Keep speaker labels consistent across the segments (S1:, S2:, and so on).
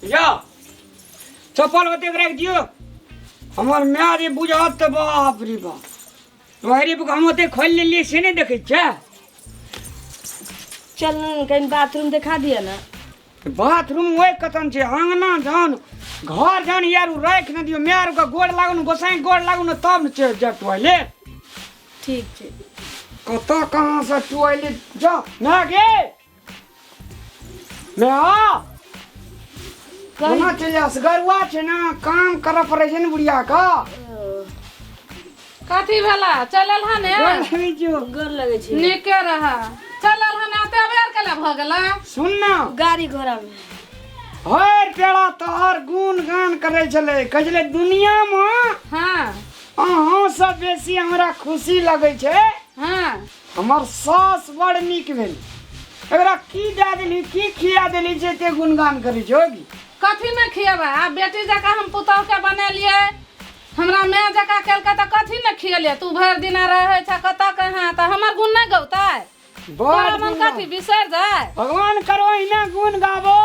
S1: जा चप्पल होते रख दियो हमार माय रे बुझात बाप रे बाप वहरी हम होते खोल लिए से नहीं देखे छे।
S2: चल कहीं बाथरूम दिखा दिया ना।
S1: बाथरूम वही कतन छे आंगना जान घर जान यार रख न दियो मार का गोड़ लागन गोसाई गोड़ लागन तब न छे जा टॉयलेट।
S2: ठीक छे
S1: कत कहां से टॉयलेट जा ना गे मैं आ कहां चले असगरवा छे ना काम कर पड़े छे न बुढ़िया का
S3: कथी भेला चलल हने
S1: नहीं जो
S2: गोर लगे छे
S3: नीके रहा चलल हने अते अबेर केला भ गेला।
S1: सुन ना
S2: गाड़ी घोड़ा में
S1: हर पेड़ा तोहर गुण गान करे चले कजले दुनिया में
S3: हां
S1: अहाँ सब बेसी हमरा खुशी लगे छे।
S3: हां
S1: हमर सास बड़ निक भेल एकरा की दे देली की खिया देली जे ते गुणगान करी जोगी
S3: कथी में खियबा आ बेटी जका हम पुतौ के बनेलिए हमरा मैं जका केलका त कथी न खियलिए तू भर दिन रहे छ कत कहां त हमर गुण न गौताय तोरा मन कथी बिसर जाय
S1: भगवान करो इना गुण गावो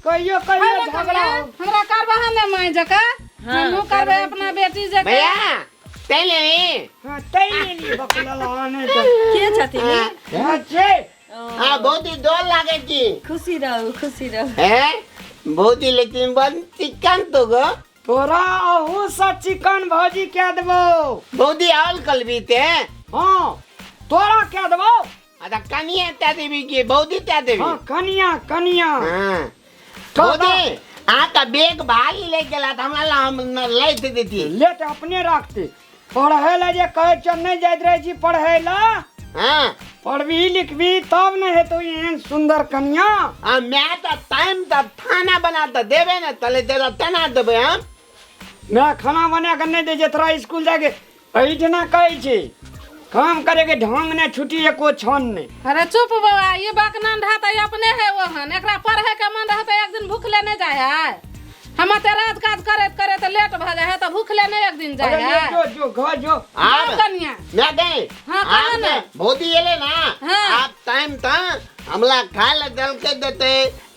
S1: कहियो कहियो झगड़ा हो।
S3: हमरा करबा ने माय जका हमहु करबे अपना बेटी जका
S4: भैया तैले
S1: हां तैले ली बकला आने तो
S2: के छथि
S1: अच्छे
S4: हां बहुत ही डर लागे छी
S2: खुशी रहो
S4: हैं बहुत ही लेकिन बन चिकन तो गो
S1: तोरा अहू सा चिकन भौजी क्या देबो
S4: बहुत ही आल कलबी ते
S1: हां तोरा क्या देबो
S4: अदा कनिया त्या देवी की बहुत ही त्या देवी
S1: हां कनिया
S4: हां बहुत ही आ का बेग भाली ले गेला त हमरा ला हम ले दे देती
S1: ले ते अपने रखते पढ़े ला जे कहे चल नहीं जाइत रहे छी पढ़े ला
S4: हां
S1: पढ़बी लिखबी तब न हेतो एहन सुंदर कन्या।
S4: आ मैं तो टाइम तब खाना बनाता देबे ना तले तेरा तना देबे हम
S1: मैं खाना बना कर नहीं दे जे तोरा स्कूल जाके ऐठना कहे छे काम करे के ढंग ने छुट्टी एको छन ने।
S3: अरे चुप बाबा ये बाकनन ढाता अपने है वहन एकरा पढ़े के मन रहता एक दिन भूखले नहीं जाय है हम ते रात काज करत लेट भ जाय है त भूखले नहीं एक दिन जाय है
S1: जो घर जो
S3: आप कन्या
S4: मैं गए
S3: हाँ, कहा ना।
S4: बहुत ही ले ना
S3: हाँ।
S4: आप टाइम था हमला खाए ला दल के देते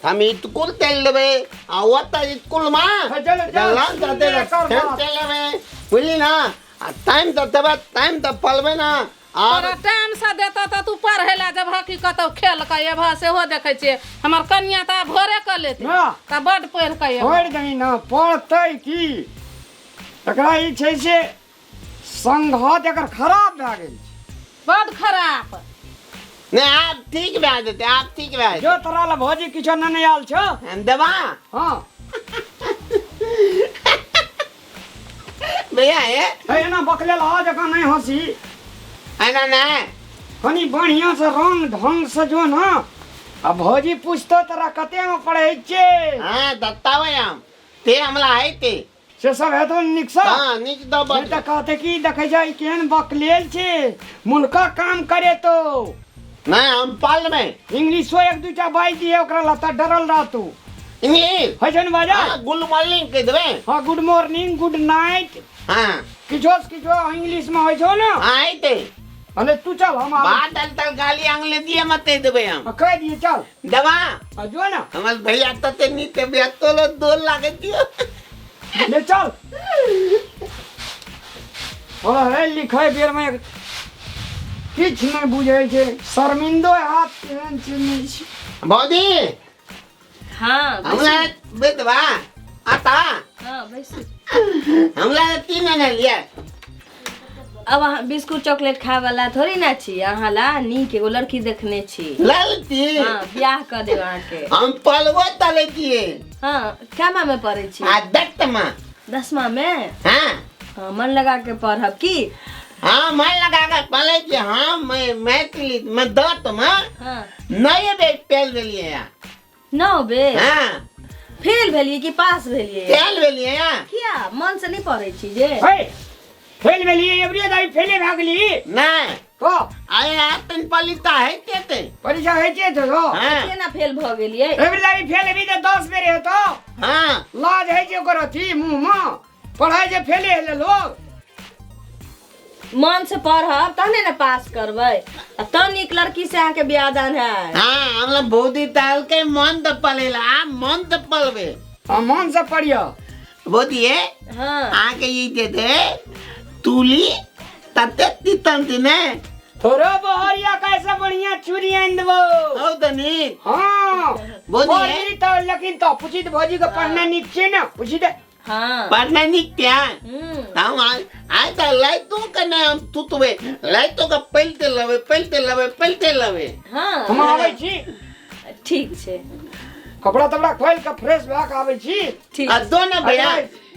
S4: हम स्कूल तेल लेबे आ वत स्कूल मा
S1: चल,
S4: जलान जाते
S1: ले कर बात।
S4: तेल लेबे बुझली ना टाइम तो तब टाइम तो पलबे ना और
S3: तोरा टाइम से देता त तू पढ़े ला जब हकीकत खेल के ये भा सेहो देखे छे हमर कन्या त भोरे क लेते
S1: ना।
S3: त बड पढ़ के ये
S1: पढ़ गई ना पढ़ते की एकरा ई छै से संघात एकर खराब भए गेल
S3: बड खराब
S4: नहीं आप ठीक बजा देते आप ठीक बजा
S1: जो तोरा ला भौजी किछो नहीं आयल छो
S4: देते दवा
S1: हां
S4: भैया ये
S1: है ना बकले ला जका नहीं हंसी
S4: ना ना
S1: हनी बढ़िया से रंग ढंग से जो ना अब भौजी पूछतो तोरा कते में पढ़े छे
S4: हाँ दत्तावे हम ते हमला है ते
S1: से सब है तो निक्सा
S4: हाँ निक दो
S1: मैं तो कहते कि देखे जाए केहन बकलेल छे मुल्का काम करे तो
S4: नहीं हम पाल में
S1: इंग्लिशो एक दूटा बाई दिए ओकरा लता डरल रह तू
S4: इंग्लिश
S1: है जन बाजा
S4: हाँ गुड मॉर्निंग कह देबे
S1: हाँ गुड मॉर्निंग गुड नाइट
S4: हाँ
S1: किछो इंग्लिश में होइ छो ना
S4: हाँ है ते
S1: अरे तू चल हम आ
S4: बात दल तल गाली आंगले दिए मत दे देबे हम
S1: कह दिए चल
S4: दवा
S1: आ जो ना
S4: हमर भैया तते नीते भैया तोलो दो लागे दियो
S1: ले चल और है लिखे बेर में किछ नहीं बुझे छे शर्मिंदो हाथ केहन चीज नहीं छे
S4: बौदी
S2: हां
S4: हमला बेतवा आता
S2: हां बस
S4: हमला तीन ने लिया
S2: अब अहाँ बिस्कुट चॉकलेट खाए वाला थोड़ी ना छी अहाँ ला नीक एगो लड़की देखने छी
S4: ललती
S2: हां ब्याह कर देब अहाँ के
S4: हम पलवो तले दिए
S2: हां क्या में पढ़े छी
S4: आ दत्तमा
S2: 10वां में
S4: हाँ
S2: हाँ, मन लगा के पढ़ब की
S4: हाँ मैं लगा कर पले कि हाँ मैं मैथिली मैं दत्त में
S2: हां
S4: नए बेग पेल देलिए यार
S2: 9 बे
S4: हाँ
S2: फेल भेलिए कि पास भेलिए
S4: पेल देलिए यार
S2: किया मन से नहीं पढ़े छी जे
S1: है फेल में लिए एवरी दाई फेले भाग ली
S4: नहीं
S1: को
S4: आए आपन पलिता है तेते
S1: परीक्षा है छे तो
S4: हाँ
S2: केना फेल भ गेलिए
S1: एवरी दाई फेल भी तो 10 बेर है तो
S4: हाँ
S1: लाज है जे ओकर थी मुंह में पढ़ाई जे फेले है लोग
S2: मन से पढ़ब तहने ना पास करबै अब तो नीक लड़की से आके ब्याह दान है
S4: हाँ हम लोग बहुत ही ताल के मन तो पलेला मन तो पलवे
S1: हाँ मन से पढ़ियो।
S4: बोदिए
S2: हाँ
S4: आके ये दे दे तूली तते तितंती ने
S1: थोड़ा बहरिया कैसा बढ़िया चूड़ी आन देबो।
S4: हो दनी
S1: हाँ
S4: बोदिए
S1: पढ़ी तो लेकिन तो पूछी तो भौजी को पढ़ना नीचे ना पूछी दे।
S2: हाँ
S4: पढ़ना नहीं क्या हम आए तो लाइट तो करना हम तुतवे लाइट तो का पलते लवे
S2: हाँ
S1: हम आवे छी
S2: ठीक छे
S1: कपड़ा तपड़ा खोल के फ्रेश भा के आवे छी।
S2: ठीक
S4: आ दो ना भैया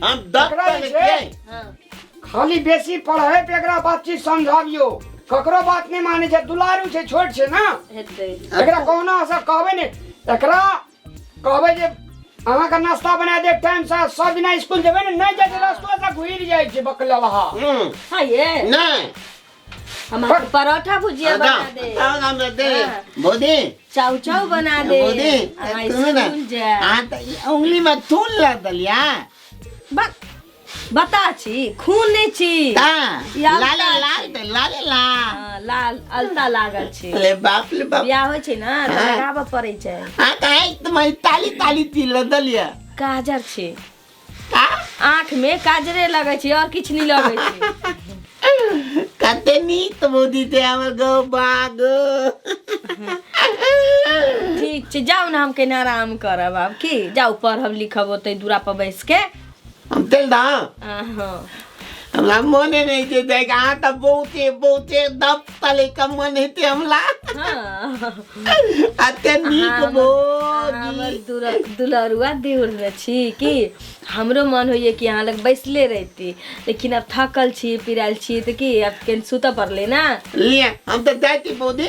S4: हम
S1: पकड़ा
S4: दफ्तर
S1: छै।
S4: के
S2: हाँ
S1: खाली बेसी पढ़े पे एकरा बातचीत समझाबियो ककरो बात नहीं माने छै दुलारू छै छोट छै ना
S2: हेतै
S1: एकरा कोना से कहबे ने एकरा कहबे जे अहाँ का नाश्ता बना दे टाइम से सब दिन स्कूल जेबे ने नहीं जाते रास्ता से घुर जाय छै बकलवा।
S2: हाँ ये
S4: नहीं
S2: हम परोठा भुजिया बना दे
S4: हम दे
S2: हाँ।
S4: बोदी
S2: चाउ चाउ बना दे
S4: बोदी
S2: अहाँ
S4: तुम्हें ना
S2: स्कूल जा
S4: हाँ तो ये उंगली में थूल ला दलिया
S2: बता छी खून नहीं छी
S4: ता
S2: या
S4: लाले ला
S2: हाँ, लाल अलता लागल छी
S4: ले बाप
S2: बियाह होइ छै ना त
S4: हाँ।
S2: लगाबऽ पड़ै छै
S4: हाँ कहीं तुम्हारी ताली तिल दलिया
S2: काजर छै
S4: का
S2: आँख में काजरे लगै छै और किछ नहीं लगै छै
S4: कते नीक बोदी ते हमर गो बाग
S2: ठीक छै जाउ ना हम केना आराम करब आब की जाउ पढ़ब लिखब ओतै दूरा पर बैस के
S4: हम तेल दा
S2: हाँ
S4: हमरा मने नहीं जे देख आ त बहुते दब तले का मन हेते हमला
S2: हाँ
S4: अते नीक
S2: हमर
S4: बोदी
S2: दुलरुआ देउर में छी कि हमरो मन होइए कि अहाँ लग बैसले रहती लेकिन अब थकल छी पिराल छी तो कि अब केन सुत पड़ले ना
S4: लिए हम तो जाती बोदी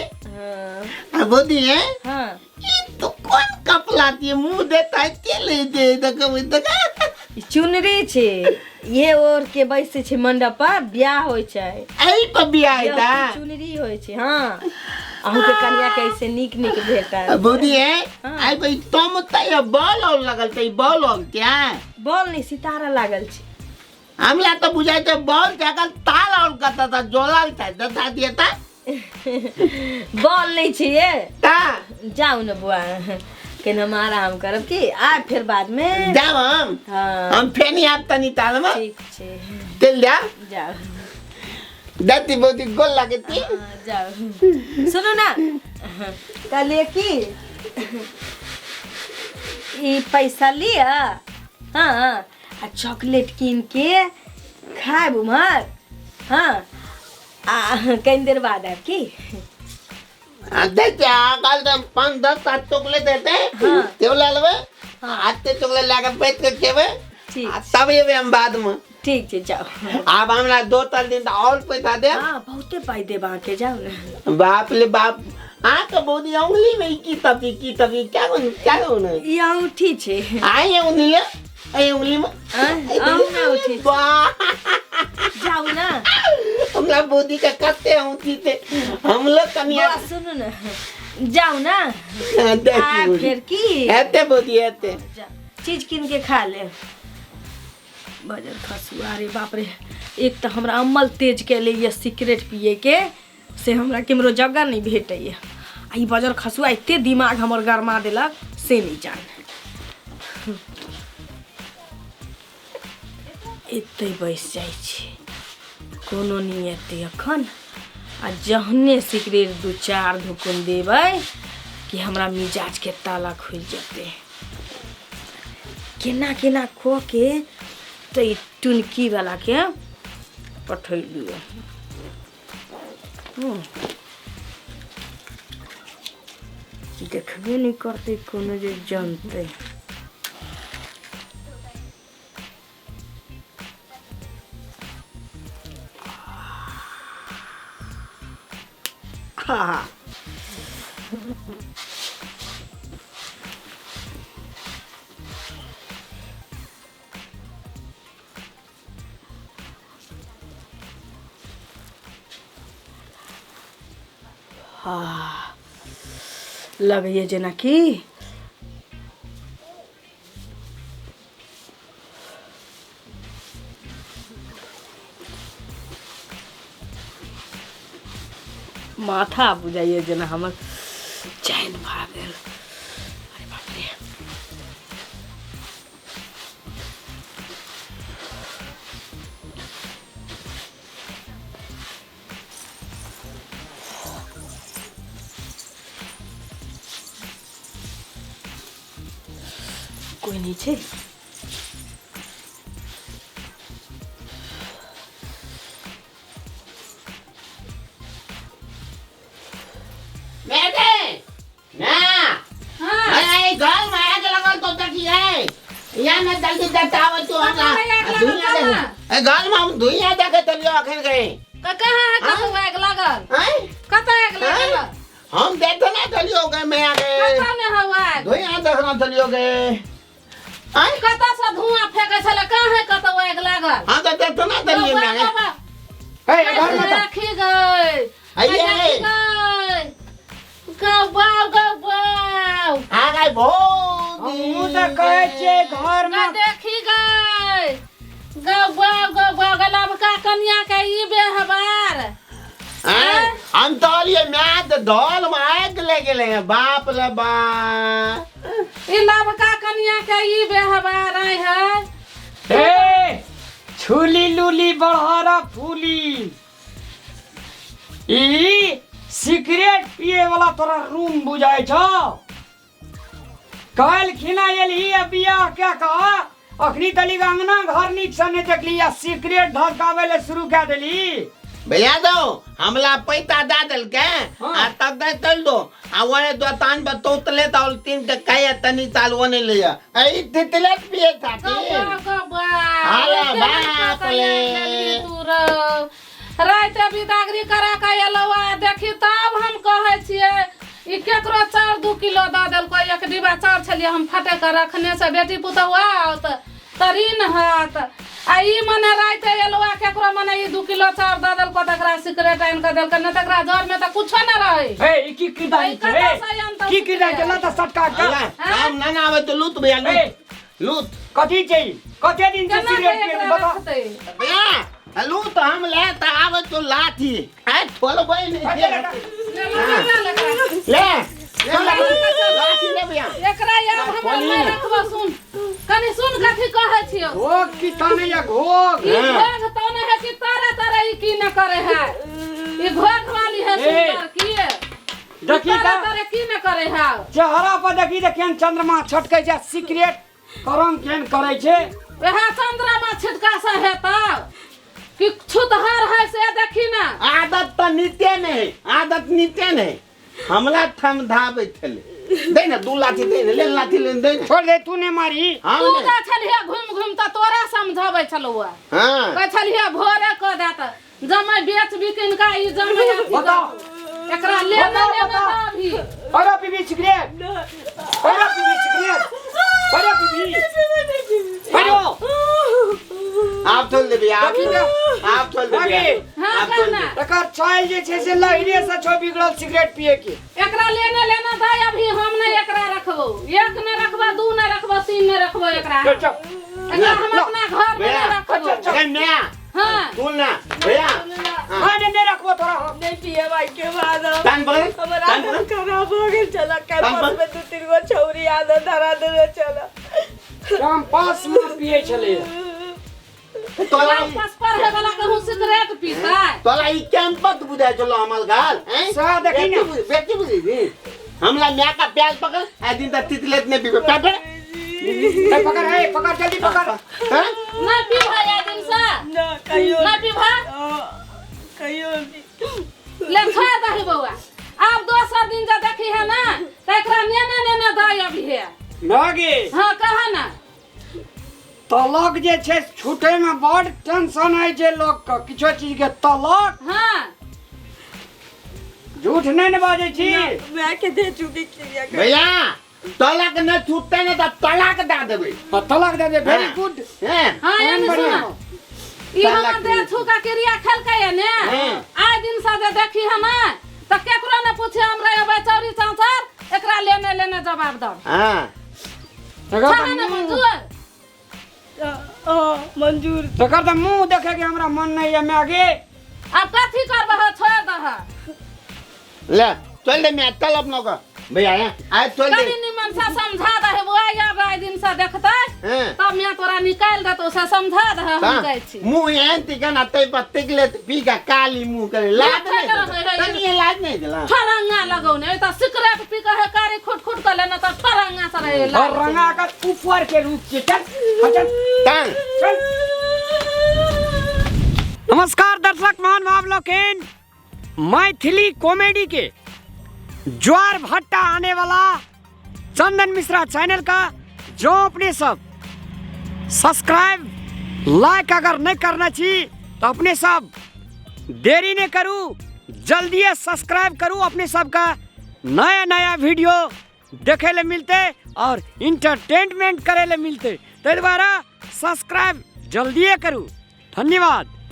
S2: हाँ
S4: बोदी है
S2: हाँ
S4: ये तो कौन कपलाती है मुंह देता है के ले दे तक
S2: ई चुनरी छै ये ओर के बैसे छै मंडप पर ब्याह होइ छै
S4: आई पर बियाह
S2: ये
S4: दा
S2: चुनरी होइ छै हाँ अहू के कन्या कैसे नीक नीक भेटा
S4: बोदी है
S2: हाँ।
S4: आई भाई तुम तय बॉल और लगल तय बॉल और क्या
S2: बॉल नहीं सितारा लागल छै
S4: हमला तो बुझाई थे बॉल जाकर ताल और करता था जोलाल था दता दिया था
S2: बॉल नहीं छै ये
S4: ता
S2: जाऊ न बुआ केन हम आराम करब की आ फिर बाद में
S4: जाओ हम फेनी आप तनी ताल में
S2: ठीक छै
S4: तेल जा
S2: जाओ
S4: दती बोदी गोल लगती
S2: जाओ सुनो ना कहलिए कि ई पैसा लिया हाँ आ चॉकलेट कीन के खाएब उमर हाँ आ कई देर बाद आब की
S4: देखते कल तो 5-10 7 चॉकलेट देते
S2: हाँ।
S4: तेल ले लेबे
S2: हाँ।
S4: आते चॉकलेट लेके बैठ के खेबे
S2: ठीक
S4: तब ये हम बाद में
S2: ठीक छै जाओ
S4: अब हमरा 2-3 दिन और पैसा दे
S2: हाँ बहुते पाई देब अहाँके जाओ ना
S4: बाप ले बाप तो बोदी उंगली में की तभी क्या होना
S2: ई अंगूठी छै
S4: आई उंगली में
S2: अंगूठा उठी
S4: वाह
S2: जाओ ना
S4: हमरा बोदी का कते होती थे हम लोग कनिया
S2: बुआ, सुनो ना जाओ ना आ
S4: देखी
S2: फिर की
S4: एते बोदी एते
S2: चीज किन के खा ले बजर खसुआ रे बाप रे एक तो हमरा अम्मल तेज के लिए सिगरेट पिए के से हमरा केमरो जगह नहीं भेटैया आ ई बजर खसुआ एते दिमाग हमर गरमा देलक से नहीं जान एते बैस जाइ छी कोनो नहीं एते अखन आ जहने सिगरेट 2-4 धुकुन देबै कि हमरा मिजाज के ताला खुल जेतै केना खो के तो ई टुनकी वाला के पठैलियो देखबे नहीं करते कोनो जे जानते हाँ लगैए जेना कि माथा बुझाइए जेना हमर चैन भा गेल अरे बाप रे कोई नहीं छे
S4: बेटे ना
S3: हाँ
S4: अरे घर में आग लगल तो तकी है या मैं जल्दी बताओ तो हमरा दुनिया देख घर में हम दुनिया देखे तलियो आखिर गए
S3: कहाँ है कहाँ आग लागल
S4: हैं
S3: कहाँ आग लागल
S4: हम देखते ना तलियो गए मैं आगे
S3: कहाँ ने हवा आग
S4: दुनिया देखना तलियो गए हैं
S3: कता से धुआं फेंके छले कहाँ है कता आग लागल
S4: हां तो देखते ना तलियो में आगे
S1: हे घर में तो
S3: देखी गई
S4: आइए
S3: गौ
S4: आ गए बहुत
S1: हमहू तो कहे छे घर में
S3: देखी गई गौ गलबका कन्या के ई बेहबार
S4: हम तो लिए मैं तो ढोल में आग ले गेले बाप रे बा
S3: ई लबका कन्या के ई बेहबार आई है
S1: हे छुली लुली बड़हरा फूली ई सिगरेट पिए वाला तोरा रूम बुझाय छो कल खिना एलही बिया क्या कहा अखनी तली अंगना घर नीक से नहीं देखली या सिगरेट ढकावे ले शुरू कर देली
S4: भैया दो हमला पैसा दा दिल के
S1: हाँ।
S4: आ तब दे चल दो आ वो दुकान पर तोतले तो तीन के कहे तनी साल वो नहीं लिया आई तितले पिए थाती अरे बाप रे
S3: रात बिदागरी करा के एलवा देखी तब हम कहे छिए ई केकरो चाउर 2 किलो द देलको एक डिब्बा चाउर छलिए हम फटे के रखने से बेटी पुतहुआ होत तरीन हाथ आ ई मने रात एलवा केकरो मने ई 2 किलो चाउर द देलको तकरा सिगरेट आन के देलको न तकरा जर में त कुछो न रहे
S1: हे ई की किदाई छे की किदाई चला त सटका का
S4: हम ना ना आवे तो लूट भैया लूट
S1: कथी चाहिए कते दिन से सिगरेट पिए बता
S4: भैया लूट हम ले त आवे तो लाठी है थोल कोई नहीं ले लाठी ले भैया
S3: एकरा याद हम में रखबो सुन कनी सुन कथी कहै छियो
S1: ओ की ताने या घोग
S3: ई घोग तो न है कि तारे तारे ई की न करे है ई घोग वाली है सुंदर की
S1: देखी का
S3: तारे की न करे है
S1: चेहरा पर देखी केन चंद्रमा छटकै छै सिगरेट करम केन करे छै
S3: वह चंद्रमा छिटका से है तब कि छुतहर है से देखी ना
S4: आदत तो नित्य नहीं आदत नित्य नहीं हमला थम धाबे थले दे ना 2 लाठी दे ले लाठी ले दे
S1: छोड़ दे तूने मारी
S3: तू जा छलिया घूम घूम त तोरा समझाबै छलुआ
S4: हां
S3: कह छलिया भोरे क देत जमै बेच बिकिन का ई जमै
S1: बताओ
S3: एकरा ले ना अभी
S1: अरे पीबी सिगरेट अरे पीबी सिगरेट अरे पीबी अरे
S4: आप छोड़ दे भैया आप छोड़ दे भैया
S3: हां
S4: आप छोड़ दे
S1: एकर चाइल जे छै से लहरे से छो बिगड़ल सिगरेट पिए के
S3: एकरा लेना दाई अभी हम नहीं एकरा रखबो एक ने रखबो 2 ने रखबो 3 ने रखबो एकरा एकरा हम अपना घर में रखबो
S4: अरे मैं
S3: हां
S4: सुन ना भैया
S1: हां ने रखबो तोरा हम
S2: नहीं पिए भाई के बाद
S4: कान पर
S2: हमारा आदत खराब हो गई चला कैंपस में 2-3 गो छौरी आदत धरा दे चला
S1: शाम 5 में पिए चले
S4: तोला
S3: पास पर है वाला कहूं सिगरेट पीता है
S4: तोला ई कैंपस बुझा चलो हमल गाल हैं
S1: सा देखी ना
S4: बेटी बुझी दी हमला म्या का प्याज पकड़ आ दिन तक तितलेत ने पीबे पकड़
S1: ए पकड़ जल्दी पकड़
S4: हैं
S3: ना पी भाई आ दिन सा
S2: ना कहियो
S3: ना पी भा
S2: कहियो
S3: ले खा दही बउआ अब दोसर दिन जा देखी है ना त एकरा नेने दाई अभी है
S1: नागे
S3: हां कहा ना
S1: तलाक जे छै छूटे में बड़ टेंशन है जे लोग का किछो चीज के तलाक
S3: हां
S1: झूठ नहीं न बाजे छी
S2: मैं के दे चुकी क्रिया कर
S4: भैया तलाक न छूटते न त तलाक दे देबे
S1: तलाक दे दे वेरी गुड
S4: हैं
S3: हां ये सुनो ई हमर दे छुका क्रिया खेलकै है ने आइ दिन से जे देखी है ना त केकरो न पूछे हमरा अबे चौरी चांचर एकरा लेने जवाब दो
S4: हां
S3: कहा ना मंजूर
S2: मंजूर
S1: तकर त मुंह देखे के हमरा मन नहीं है मैं आगे
S3: अब कथी करबह छोड़ दह
S4: ले चल दे मैं तलब न का भैया आज चल दे
S3: कनी निमन से समझा दे बुआ या आइ दिन से देखतै
S4: हैं
S3: तब मैं तोरा निकाल देतो से समझा दे हम कहै छी
S4: मुंह एहन तिकन अतै पत्ते के ले पी का काली मुंह करे लाज नहीं तनी लाज नहीं दिला
S3: ठरंगा लगौने त सिगरेट पी के है कारी खुट खुट के लेना त ठरंगा से रहे है
S1: और रंगा का ऊपर के रूप से चल चल
S4: चल
S1: चल। नमस्कार दर्शक महानुभाव लोकेन, मैथिली कॉमेडी के ज्वार भट्टा आने वाला चंदन मिश्रा चैनल का जो अपने सब सब्सक्राइब लाइक अगर नहीं करना चाहिए तो अपने सब देरी नहीं करूँ, जल्दी सब्सक्राइब करूँ। अपने सब का नया नया वीडियो देखे ले मिलते और इंटरटेनमेंट करे ले मिलते, तो दोबारा सब्सक्राइब जल्दी करूँ। धन्यवाद।